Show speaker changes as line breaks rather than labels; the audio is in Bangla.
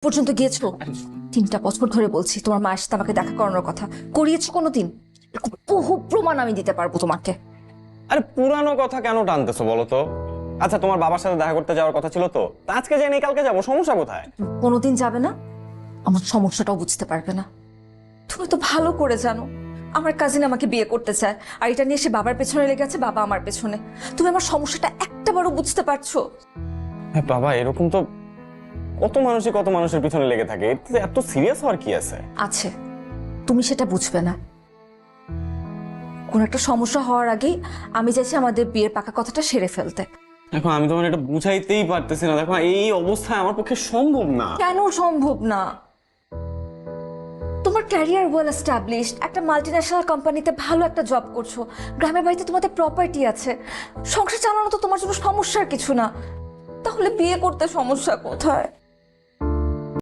পর্যন্ত গিয়েছো? 3টা বছর ধরে বলছি তোমার মায়ের সাথে আমাকে দেখা করানোর কথা, করিয়েছো কোনোদিন? এরকম বহু প্রমাণ আমি দিতে পারবো তোমাকে।
আরে পুরানো কথা কেন টানতেছো বলো তো? আচ্ছা, তোমার বাবার সাথে দেখা করতে যাওয়ার কথা ছিল তো, তা আজকে যাই কালকে যাবো, সমস্যা কোথায়?
কোনোদিন যাবে না, আমার সমস্যাটাও বুঝতে পারবে না। তুমি তো ভালো করে জানো আমার কাজিন আমাকে বিয়ে করতে চায়, আর এটা নিয়ে সে বাবার পেছনে লেগে আছে, বাবা আমার পেছনে। তুমি আমার সমস্যাটা একটাবারও বুঝতে পারছো?
হ্যাঁ বাবা, এরকম তো কত মানুষের পিছনে লেগে থাকে, এতে এত সিরিয়াস হওয়ার কি আছে?
আছে, তুমি সেটা বুঝবে না। কোন একটা সমস্যা হওয়ার আগেই আমি চাইছি আমাদের বিয়ের পাকা কথাটা সেরে ফেলতে।
দেখো, আমি তোমার এটা বুঝাইতেই পারতেছি না। দেখো, এই অবস্থায় আমার পক্ষে সম্ভব না।
কেন সম্ভব না? তোমার ক্যারিয়ার ওয়েল এস্টাবলিশড, একটা মাল্টিন্যাশনাল কোম্পানিতে ভালো একটা জব করছো, গ্রামের বাড়িতে তোমাদের প্রপার্টি আছে, সংসার চালানো তো তোমার জন্য সমস্যার কিছু না। তাহলে বিয়ে করতে সমস্যা কোথায়?